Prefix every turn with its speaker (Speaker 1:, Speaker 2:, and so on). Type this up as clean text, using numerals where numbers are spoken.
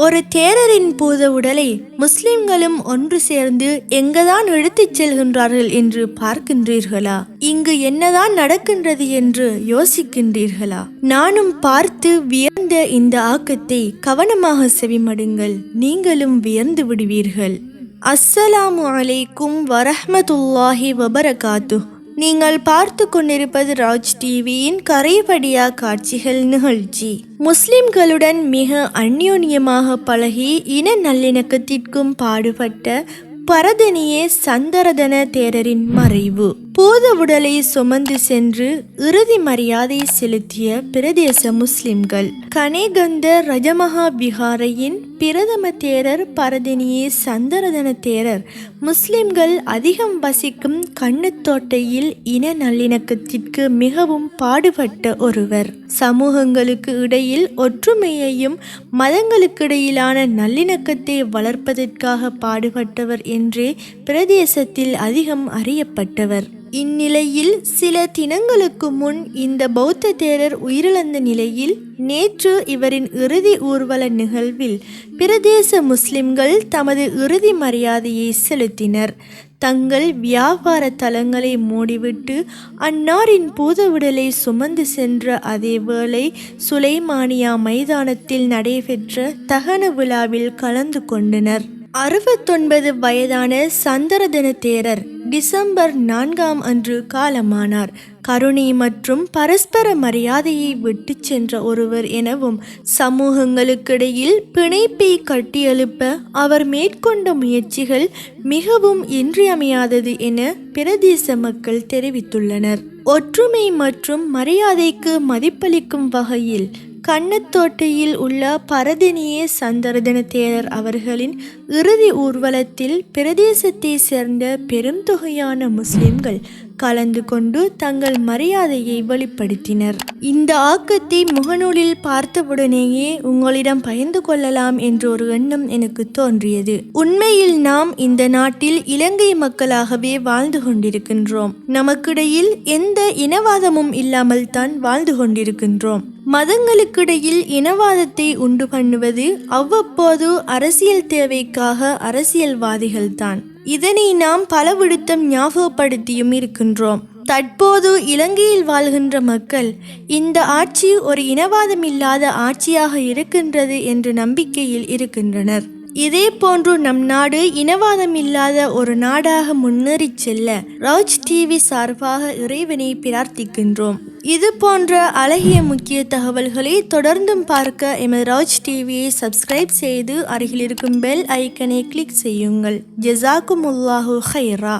Speaker 1: ஒரு தேரரின் பூத உடலை முஸ்லிம்களும் ஒன்று சேர்ந்து எங்கதான் எடுத்துச் செல்கின்றார்கள் என்று பார்க்கின்றீர்களா? இங்கு என்னதான் நடக்கின்றது என்று யோசிக்கின்றீர்களா? நானும் பார்த்து வியந்த இந்த ஆக்கத்தை கவனமாக செவிமடுங்கள், நீங்களும் வியந்து விடுவீர்கள். அஸ்ஸலாமு அலைக்கும் வரஹ்மத்துல்லாஹி வபரகாத்துஹ். நீங்கள் பார்த்து கொண்டிருப்பது ராஜ் டிவியின் கரைபடியா காட்சிகள் நிகழ்ச்சி. முஸ்லிம்களுடன் மிக அந்யோன்யமாக பழகி இன நல்லிணக்கத்திற்கும் பாடுபட்ட பரதனியே சந்தரதன தேரரின் மறைவு. பூத உடலை சுமந்து சென்று இறுதி மரியாதை செலுத்திய பிரதேச முஸ்லிம்கள். கனேகந்த ரஜமகா விகாரையின் பிரதம தேரர் பரதனியே சந்தரதன தேரர் முஸ்லிம்கள் அதிகம் வசிக்கும் கண்ணுத்தோட்டையில் இன நல்லிணக்கத்திற்கு மிகவும் பாடுபட்ட ஒருவர். சமூகங்களுக்கு இடையில் ஒற்றுமையையும் மதங்களுக்கிடையிலான நல்லிணக்கத்தை வளர்ப்பதற்காக பாடுபட்டவர் என்றே பிரதேசத்தில் அதிகம் அறியப்பட்டவர். இந்நிலையில் சில தினங்களுக்கு முன் இந்த பௌத்த தேரர் உயிரிழந்த நிலையில் நேற்று இவரின் இறுதி ஊர்வல நிகழ்வில் பிரதேச முஸ்லிம்கள் தமது இறுதி மரியாதையை செலுத்தினர். தங்கள் வியாபார தலங்களை மூடிவிட்டு அன்னாரின் பூதவுடலை சுமந்து சென்ற அதேவேளை சுலைமானியா மைதானத்தில் நடைபெற்ற தகன விழாவில் கலந்து கொண்டனர். 69 வயதான சந்தரதன தேரர் டிசம்பர் 4 அன்று காலமானார். கருணை மற்றும் பரஸ்பர மரியாதையை விட்டு சென்ற ஒருவர் எனவும் சமூகங்களுக்கிடையில் பிணைப்பை கட்டியெழுப்ப அவர் மேற்கொண்ட முயற்சிகள் மிகவும் இன்றியமையாதது என பிரதேச மக்கள் தெரிவித்துள்ளனர். ஒற்றுமை மற்றும் மரியாதைக்கு மதிப்பளிக்கும் வகையில் கண்ணத்தோட்டையில் உள்ள பரதனியே சந்தரதன தேரர் அவர்களின் இறுதி ஊர்வலத்தில் பிரதேசத்தை சேர்ந்த பெரும் தொகையான முஸ்லிம்கள் கலந்து கொண்டு தங்கள் மரியாதையை வெளிப்படுத்தினர். இந்த ஆக்கத்தை முகநூலில் பார்த்தவுடனேயே உங்களிடம் பகிர்ந்து கொள்ளலாம் என்ற ஒரு எண்ணம் எனக்கு தோன்றியது. உண்மையில் நாம் இந்த நாட்டில் இலங்கை மக்களாகவே வாழ்ந்து கொண்டிருக்கின்றோம். நமக்கிடையில் எந்த இனவாதமும் இல்லாமல் தான் வாழ்ந்து கொண்டிருக்கின்றோம். மதங்களுக்கிடையில் இனவாதத்தை உண்டு பண்ணுவது அவ்வப்போது அரசியல் தேவைக்காக அரசியல்வாதிகள்தான். இதனை நாம் பலவிடுத்தம் ஞாபகப்படுத்தியும் இருக்கின்றோம். தற்போது இலங்கையில் வாழ்கின்ற மக்கள் இந்த ஆட்சி ஒரு இனவாதம் இல்லாத ஆட்சியாக இருக்கின்றது என்ற நம்பிக்கையில் இருக்கின்றனர். இதே போன்று நம் நாடு இனவாதம் இல்லாத ஒரு நாடாக முன்னேறி செல்ல ராஜ் டிவி சார்பாக இறைவனை பிரார்த்திக்கின்றோம். இது போன்ற அழகிய முக்கிய தகவல்களை தொடர்ந்தும் பார்க்க எமது ராஜ் டிவியை சப்ஸ்கிரைப் செய்து அருகில் இருக்கும் பெல் ஐக்கனை கிளிக் செய்யுங்கள். ஜஸாக்குமுல்லாஹு ஹைரா.